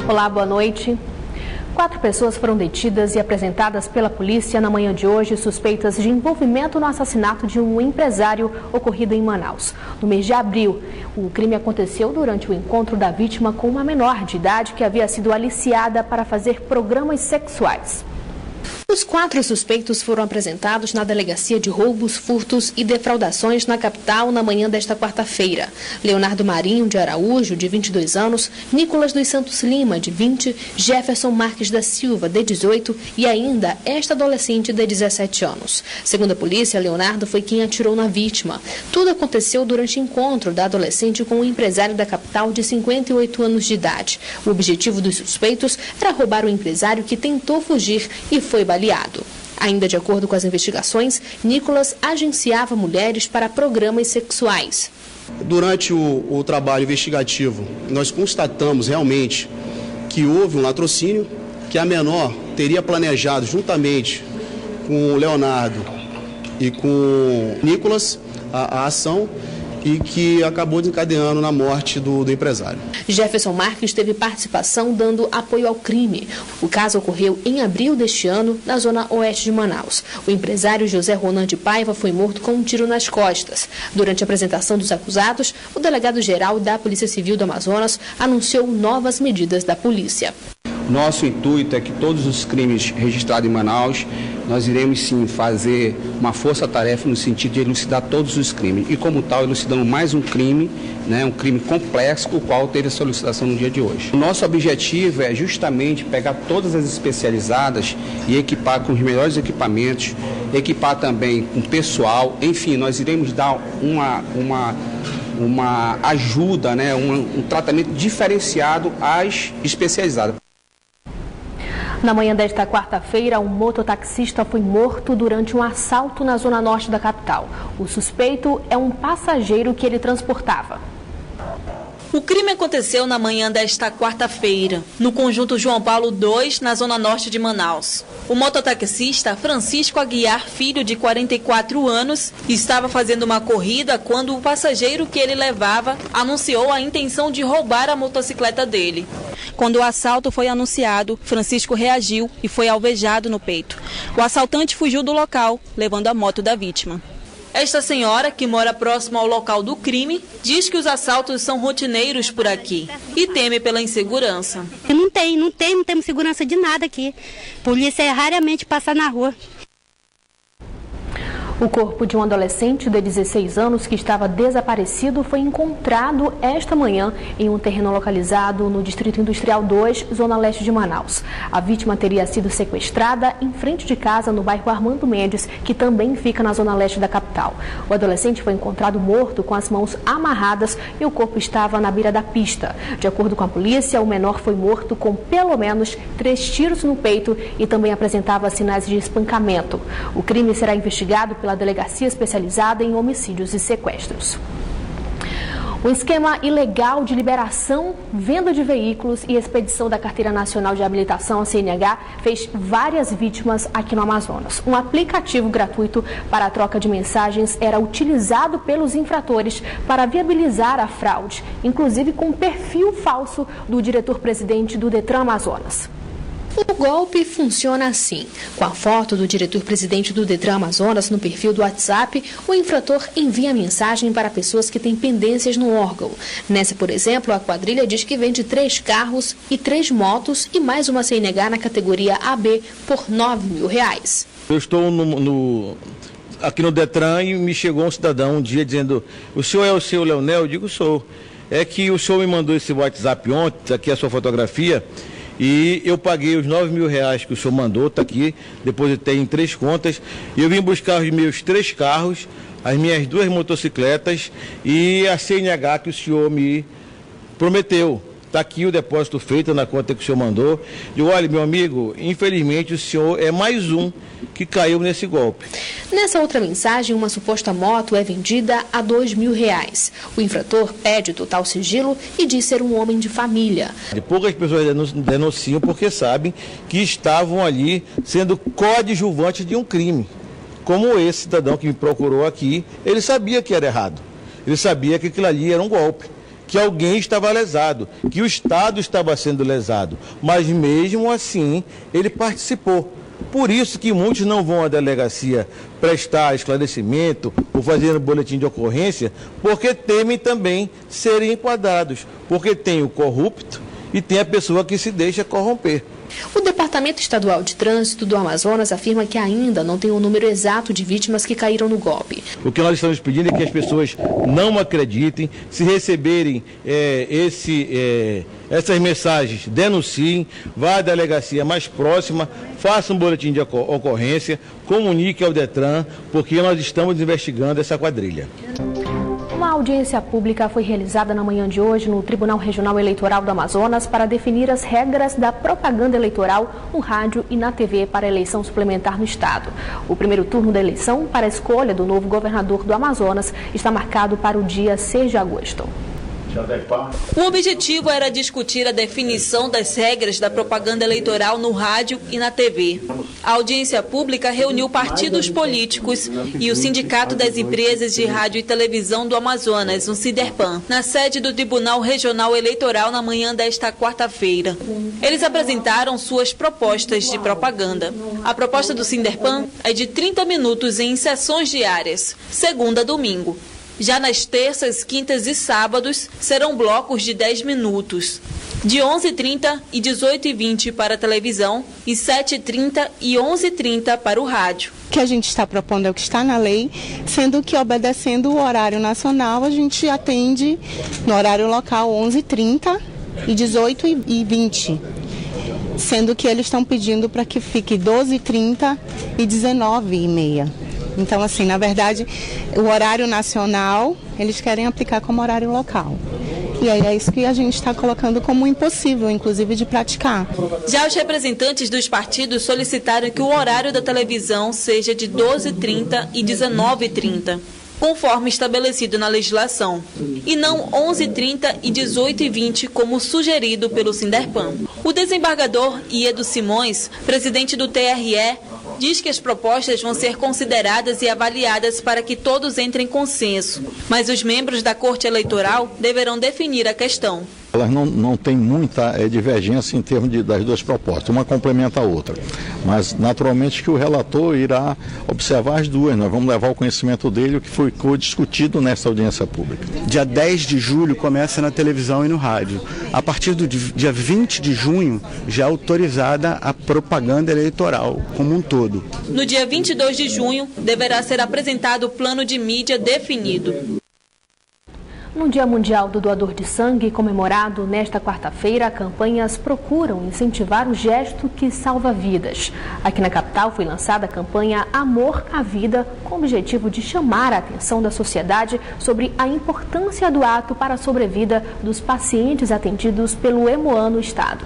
Olá, boa noite. 4 pessoas foram detidas e apresentadas pela polícia na manhã de hoje, suspeitas de envolvimento no assassinato de um empresário ocorrido em Manaus. No mês de abril, o crime aconteceu durante o encontro da vítima com uma menor de idade que havia sido aliciada para fazer programas sexuais. Os 4 suspeitos foram apresentados na Delegacia de Roubos, Furtos e Defraudações na capital na manhã desta quarta-feira. Leonardo Marinho de Araújo, de 22 anos, Nicolas dos Santos Lima, de 20, Jefferson Marques da Silva, de 18 e ainda esta adolescente de 17 anos. Segundo a polícia, Leonardo foi quem atirou na vítima. Tudo aconteceu durante o encontro da adolescente com um empresário da capital de 58 anos de idade. O objetivo dos suspeitos era roubar o empresário que tentou fugir e foi baleado. Ainda de acordo com as investigações, Nicolas agenciava mulheres para programas sexuais. Durante o trabalho investigativo, nós constatamos realmente que houve um latrocínio, que a menor teria planejado juntamente com o Leonardo e com o Nicolas a ação e que acabou desencadeando na morte do empresário. Jefferson Marques teve participação dando apoio ao crime. O caso ocorreu em abril deste ano, na zona oeste de Manaus. O empresário José Ronan de Paiva foi morto com um tiro nas costas. Durante a apresentação dos acusados, o delegado-geral da Polícia Civil do Amazonas anunciou novas medidas da polícia. Nosso intuito é que todos os crimes registrados em Manaus, nós iremos sim fazer uma força-tarefa no sentido de elucidar todos os crimes. E como tal, elucidamos mais um crime, um crime complexo, o qual teve essa elucidação no dia de hoje. O nosso objetivo é justamente pegar todas as especializadas e equipar com os melhores equipamentos, equipar também com pessoal, enfim, nós iremos dar uma ajuda, um tratamento diferenciado às especializadas. Na manhã desta quarta-feira, um mototaxista foi morto durante um assalto na zona norte da capital. O suspeito é um passageiro que ele transportava. O crime aconteceu na manhã desta quarta-feira, no conjunto João Paulo II, na zona norte de Manaus. O mototaxista Francisco Aguiar Filho, de 44 anos, estava fazendo uma corrida quando o passageiro que ele levava anunciou a intenção de roubar a motocicleta dele. Quando o assalto foi anunciado, Francisco reagiu e foi alvejado no peito. O assaltante fugiu do local, levando a moto da vítima. Esta senhora, que mora próximo ao local do crime, diz que os assaltos são rotineiros por aqui e teme pela insegurança. Não temos segurança de nada aqui. Polícia raramente passa na rua. O corpo de um adolescente de 16 anos que estava desaparecido foi encontrado esta manhã em um terreno localizado no Distrito Industrial 2, zona leste de Manaus. A vítima teria sido sequestrada em frente de casa no bairro Armando Mendes, que também fica na zona leste da capital. O adolescente foi encontrado morto com as mãos amarradas e o corpo estava na beira da pista. De acordo com a polícia, o menor foi morto com pelo menos 3 tiros no peito e também apresentava sinais de espancamento. O crime será investigado pela Delegacia Especializada em Homicídios e Sequestros. O esquema ilegal de liberação, venda de veículos e expedição da Carteira Nacional de Habilitação, a CNH, fez várias vítimas aqui no Amazonas. Um aplicativo gratuito para a troca de mensagens era utilizado pelos infratores para viabilizar a fraude, inclusive com perfil falso do diretor-presidente do Detran Amazonas. O golpe funciona assim. Com a foto do diretor-presidente do Detran Amazonas no perfil do WhatsApp, o infrator envia mensagem para pessoas que têm pendências no órgão. Nessa, por exemplo, a quadrilha diz que vende 3 carros e 3 motos e mais uma CNH na categoria AB por R$9.000. Eu estou aqui no Detran e me chegou um cidadão um dia dizendo: o senhor é o seu Leonel? Eu digo: sou. É que o senhor me mandou esse WhatsApp ontem, aqui é a sua fotografia, e eu paguei os R$9.000 que o senhor mandou, está aqui, depositei em 3 contas, e eu vim buscar os meus 3 carros, as minhas 2 motocicletas e a CNH que o senhor me prometeu. Está aqui o depósito feito na conta que o senhor mandou. Digo: olha, meu amigo, infelizmente o senhor é mais um que caiu nesse golpe. Nessa outra mensagem, uma suposta moto é vendida a R$2.000. O infrator pede total sigilo e diz ser um homem de família. Poucas pessoas denunciam porque sabem que estavam ali sendo coadjuvantes de um crime. Como esse cidadão que me procurou aqui, ele sabia que era errado. Ele sabia que aquilo ali era um golpe. que alguém estava lesado, que o Estado estava sendo lesado, mas mesmo assim ele participou. Por isso que muitos não vão à delegacia prestar esclarecimento ou fazer um boletim de ocorrência, porque temem também serem enquadrados, porque tem o corrupto e tem a pessoa que se deixa corromper. O Departamento Estadual de Trânsito do Amazonas afirma que ainda não tem o número exato de vítimas que caíram no golpe. O que nós estamos pedindo é que as pessoas não acreditem, se receberem essas mensagens, denunciem, vá à delegacia mais próxima, faça um boletim de ocorrência, comunique ao Detran, porque nós estamos investigando essa quadrilha. Uma audiência pública foi realizada na manhã de hoje no Tribunal Regional Eleitoral do Amazonas para definir as regras da propaganda eleitoral no rádio e na TV para a eleição suplementar no estado. O primeiro turno da eleição para a escolha do novo governador do Amazonas está marcado para o dia 6 de agosto. O objetivo era discutir a definição das regras da propaganda eleitoral no rádio e na TV. A audiência pública reuniu partidos políticos e o Sindicato das Empresas de Rádio e Televisão do Amazonas, o Sinderpan, na sede do Tribunal Regional Eleitoral na manhã desta quarta-feira. Eles apresentaram suas propostas de propaganda. A proposta do Sinderpan é de 30 minutos em sessões diárias, segunda a domingo. Já nas terças, quintas e sábados, serão blocos de 10 minutos. De 11h30 e 18h20 para a televisão e 7h30 e 11h30 para o rádio. O que a gente está propondo é o que está na lei, sendo que obedecendo o horário nacional, a gente atende no horário local 11h30 e 18h20. Sendo que eles estão pedindo para que fique 12h30 e 19h30. Então, assim, na verdade, o horário nacional, eles querem aplicar como horário local. E aí é isso que a gente está colocando como impossível, inclusive, de praticar. Já os representantes dos partidos solicitaram que o horário da televisão seja de 12h30 e 19h30. Conforme estabelecido na legislação, e não 11h30 e 18h20, como sugerido pelo Sinderpan. O desembargador Iedo Simões, presidente do TRE, diz que as propostas vão ser consideradas e avaliadas para que todos entrem em consenso, mas os membros da Corte Eleitoral deverão definir a questão. Elas não têm muita divergência em termos das duas propostas, uma complementa a outra, mas naturalmente que o relator irá observar as duas, nós vamos levar ao conhecimento dele o que foi discutido nessa audiência pública. Dia 10 de julho começa na televisão e no rádio. A partir do dia 20 de junho já é autorizada a propaganda eleitoral como um todo. No dia 22 de junho deverá ser apresentado o plano de mídia definido. No Dia Mundial do Doador de Sangue, comemorado nesta quarta-feira, campanhas procuram incentivar o gesto que salva vidas. Aqui na capital foi lançada a campanha Amor à Vida, com o objetivo de chamar a atenção da sociedade sobre a importância do ato para a sobrevida dos pacientes atendidos pelo Hemoan no estado.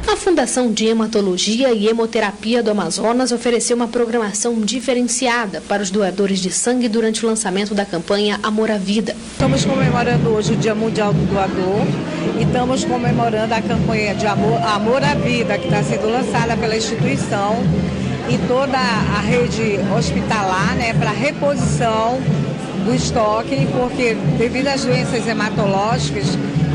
A Fundação de Hematologia e Hemoterapia do Amazonas ofereceu uma programação diferenciada para os doadores de sangue durante o lançamento da campanha Amor à Vida. Estamos comemorando hoje o Dia Mundial do Doador e estamos comemorando a campanha de Amor à Vida, que está sendo lançada pela instituição e toda a rede hospitalar, para reposição do estoque, porque devido às doenças hematológicas,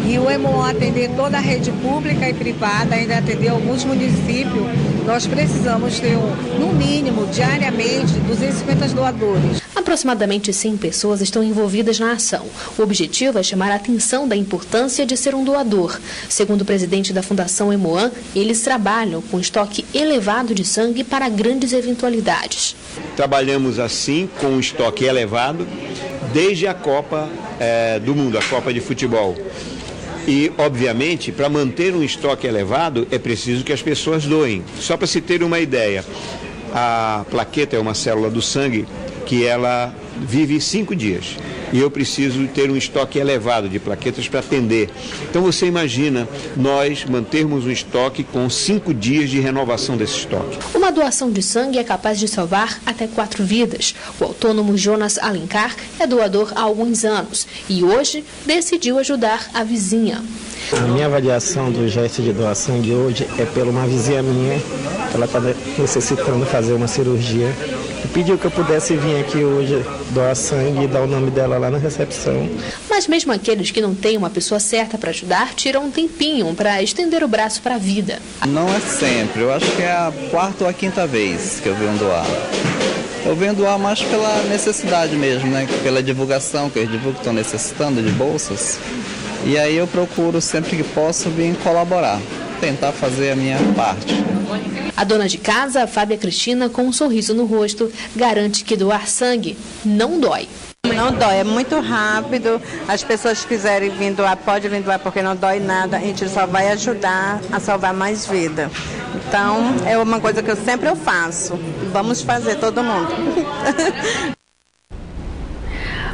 e o Hemoan atender toda a rede pública e privada, ainda atender alguns municípios, nós precisamos ter, no mínimo, diariamente, 250 doadores. Aproximadamente 100 pessoas estão envolvidas na ação. O objetivo é chamar a atenção da importância de ser um doador. Segundo o presidente da Fundação Hemoan, eles trabalham com estoque elevado de sangue para grandes eventualidades. Trabalhamos assim, com um estoque elevado, desde a Copa do Mundo, a Copa de Futebol. E, obviamente, para manter um estoque elevado, é preciso que as pessoas doem. Só para se ter uma ideia, a plaqueta é uma célula do sangue que ela vive 5 dias. E eu preciso ter um estoque elevado de plaquetas para atender. Então, você imagina nós mantermos um estoque com 5 dias de renovação desse estoque. Uma doação de sangue é capaz de salvar até 4 vidas. O autônomo Jonas Alencar é doador há alguns anos e hoje decidiu ajudar a vizinha. A minha avaliação do gesto de doar sangue hoje é pela uma vizinha minha, que ela está necessitando fazer uma cirurgia. E pediu que eu pudesse vir aqui hoje doar sangue e dar o nome dela lá na recepção. Mas mesmo aqueles que não têm uma pessoa certa para ajudar, tiram um tempinho para estender o braço para a vida. Não é sempre, eu acho que é a 4ª ou a 5ª vez que eu venho doar. Eu venho doar mais pela necessidade mesmo, né? Pela divulgação, que eu divulgo que estão necessitando de bolsas. E aí eu procuro sempre que posso vir colaborar, tentar fazer a minha parte. A dona de casa, a Fábia Cristina, com um sorriso no rosto, garante que doar sangue não dói. Não dói, é muito rápido. As pessoas que quiserem vir doar, podem vir doar porque não dói nada. A gente só vai ajudar a salvar mais vida. Então, é uma coisa que eu sempre faço. Vamos fazer, todo mundo.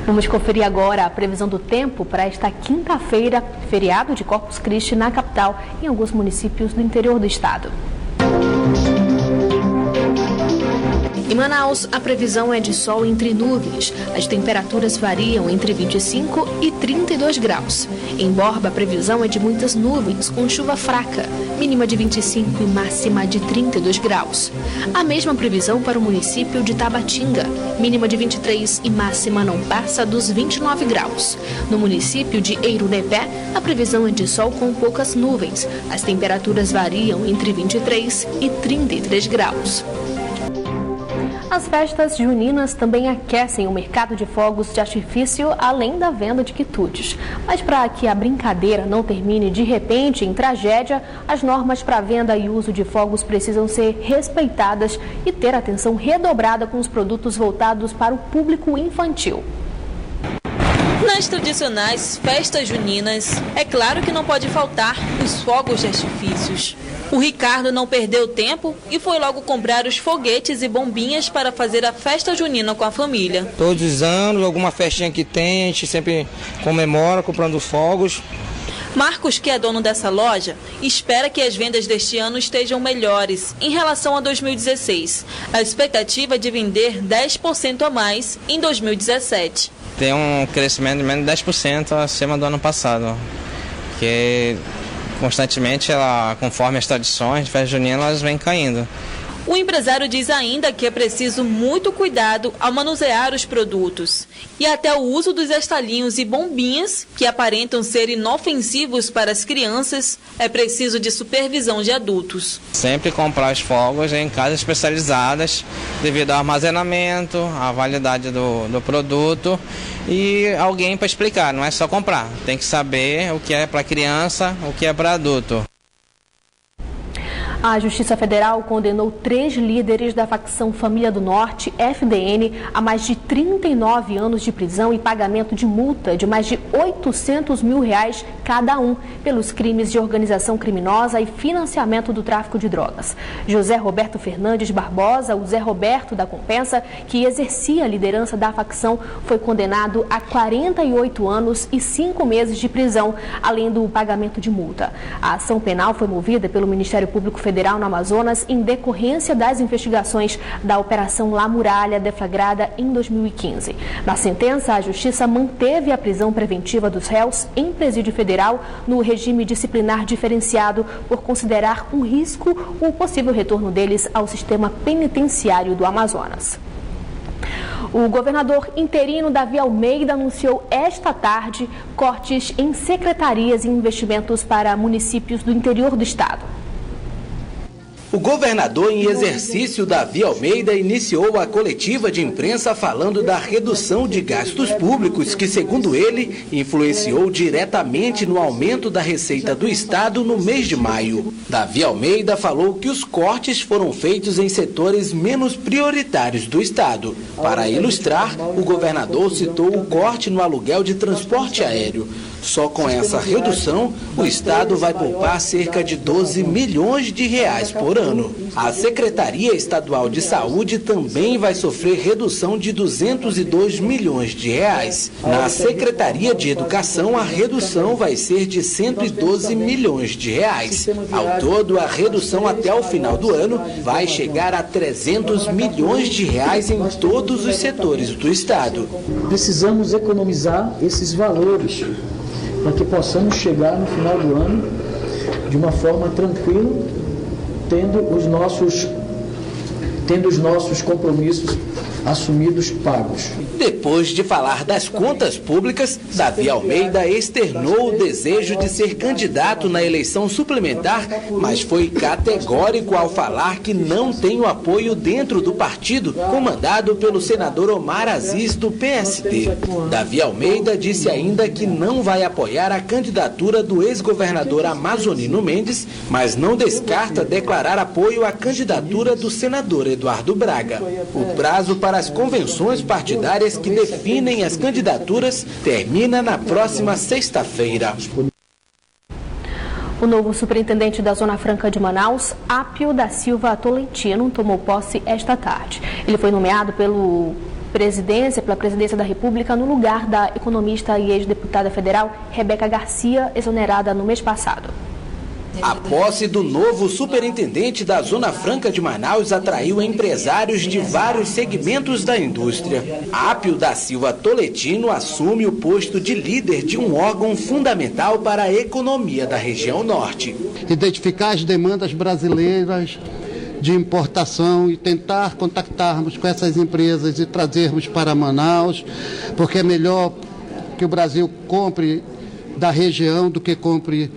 Vamos conferir agora a previsão do tempo para esta quinta-feira, feriado de Corpus Christi na capital e em alguns municípios do interior do estado. Em Manaus, a previsão é de sol entre nuvens. As temperaturas variam entre 25 e 32 graus. Em Borba, a previsão é de muitas nuvens, com chuva fraca, mínima de 25 e máxima de 32 graus. A mesma previsão para o município de Tabatinga, mínima de 23 e máxima não passa dos 29 graus. No município de Eirunepé, a previsão é de sol com poucas nuvens. As temperaturas variam entre 23 e 33 graus. As festas juninas também aquecem o mercado de fogos de artifício, além da venda de quitutes. Mas para que a brincadeira não termine de repente em tragédia, as normas para venda e uso de fogos precisam ser respeitadas e ter atenção redobrada com os produtos voltados para o público infantil. Nas tradicionais festas juninas, é claro que não pode faltar os fogos de artifícios. O Ricardo não perdeu tempo e foi logo comprar os foguetes e bombinhas para fazer a festa junina com a família. Todos os anos, alguma festinha que tem, a gente sempre comemora comprando fogos. Marcos, que é dono dessa loja, espera que as vendas deste ano estejam melhores em relação a 2016. A expectativa é de vender 10% a mais em 2017. Tem um crescimento de menos de 10% acima do ano passado, que constantemente, conforme as tradições de festa junina, elas vêm caindo. O empresário diz ainda que é preciso muito cuidado ao manusear os produtos e até o uso dos estalinhos e bombinhas, que aparentam ser inofensivos para as crianças, é preciso de supervisão de adultos. Sempre comprar os fogos em casas especializadas devido ao armazenamento, à validade do produto e alguém para explicar, não é só comprar, tem que saber o que é para criança, o que é para adulto. A Justiça Federal condenou 3 líderes da facção Família do Norte, FDN, a mais de 39 anos de prisão e pagamento de multa de mais de R$800 mil cada um pelos crimes de organização criminosa e financiamento do tráfico de drogas. José Roberto Fernandes Barbosa, o Zé Roberto da Compensa, que exercia a liderança da facção, foi condenado a 48 anos e 5 meses de prisão, além do pagamento de multa. A ação penal foi movida pelo Ministério Público Federal no Amazonas em decorrência das investigações da Operação La Muralha, deflagrada em 2015. Na sentença, a Justiça manteve a prisão preventiva dos réus em presídio federal no regime disciplinar diferenciado por considerar um risco o possível retorno deles ao sistema penitenciário do Amazonas. O governador interino Davi Almeida anunciou esta tarde cortes em secretarias e investimentos para municípios do interior do estado. O governador em exercício, Davi Almeida, iniciou a coletiva de imprensa falando da redução de gastos públicos, que, segundo ele, influenciou diretamente no aumento da receita do Estado no mês de maio. Davi Almeida falou que os cortes foram feitos em setores menos prioritários do Estado. Para ilustrar, o governador citou o corte no aluguel de transporte aéreo. Só com essa redução, o Estado vai poupar cerca de 12 milhões de reais por ano. A Secretaria Estadual de Saúde também vai sofrer redução de 202 milhões de reais. Na Secretaria de Educação, a redução vai ser de 112 milhões de reais. Ao todo, a redução até o final do ano vai chegar a 300 milhões de reais em todos os setores do Estado. Precisamos economizar esses valores. para que possamos chegar no final do ano de uma forma tranquila, tendo os nossos compromissos assumidos pagos. Depois de falar das contas públicas, Davi Almeida externou o desejo de ser candidato na eleição suplementar, mas foi categórico ao falar que não tem o apoio dentro do partido, comandado pelo senador Omar Aziz, do PSD. Davi Almeida disse ainda que não vai apoiar a candidatura do ex-governador Amazonino Mendes, mas não descarta declarar apoio à candidatura do senador Eduardo Braga. O prazo para as convenções partidárias que definem as candidaturas termina na próxima sexta-feira. O novo superintendente da Zona Franca de Manaus, Apio da Silva Tolentino, tomou posse esta tarde. Ele foi nomeado pela presidência da República no lugar da economista e ex-deputada federal Rebeca Garcia, exonerada no mês passado. A posse do novo superintendente da Zona Franca de Manaus atraiu empresários de vários segmentos da indústria. Apio da Silva Tolentino assume o posto de líder de um órgão fundamental para a economia da região norte. Identificar as demandas brasileiras de importação e tentar contactarmos com essas empresas e trazermos para Manaus, porque é melhor que o Brasil compre da região do que compre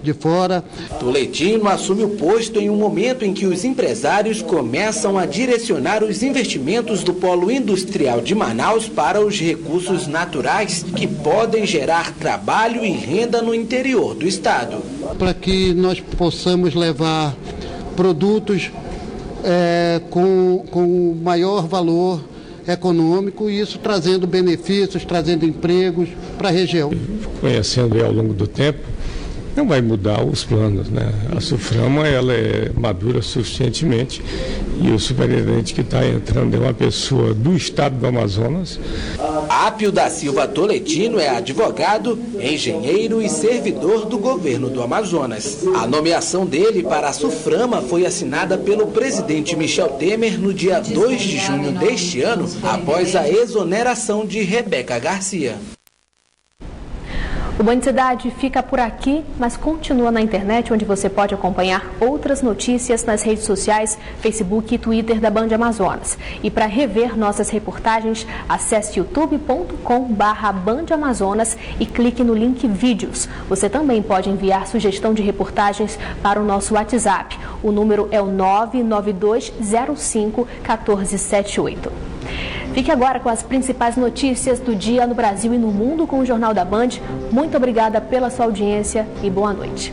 de fora. Tolentino assume o posto em um momento em que os empresários começam a direcionar os investimentos do polo industrial de Manaus para os recursos naturais que podem gerar trabalho e renda no interior do estado. Para que nós possamos levar produtos com maior valor econômico, e isso trazendo benefícios, trazendo empregos para a região. Conhecendo ao longo do tempo, não vai mudar os planos, né? A Suframa, ela é madura suficientemente, e o superintendente que está entrando é uma pessoa do estado do Amazonas. Apio da Silva Tolentino é advogado, engenheiro e servidor do governo do Amazonas. A nomeação dele para a Suframa foi assinada pelo presidente Michel Temer no dia 2 de junho deste ano, após a exoneração de Rebeca Garcia. O Band Cidade fica por aqui, mas continua na internet, onde você pode acompanhar outras notícias nas redes sociais, Facebook e Twitter da Band Amazonas. E para rever nossas reportagens, acesse youtube.com/bandamazonas e clique no link Vídeos. Você também pode enviar sugestão de reportagens para o nosso WhatsApp. O número é o 992051478. Fique agora com as principais notícias do dia no Brasil e no mundo com o Jornal da Band. Muito obrigada pela sua audiência e boa noite.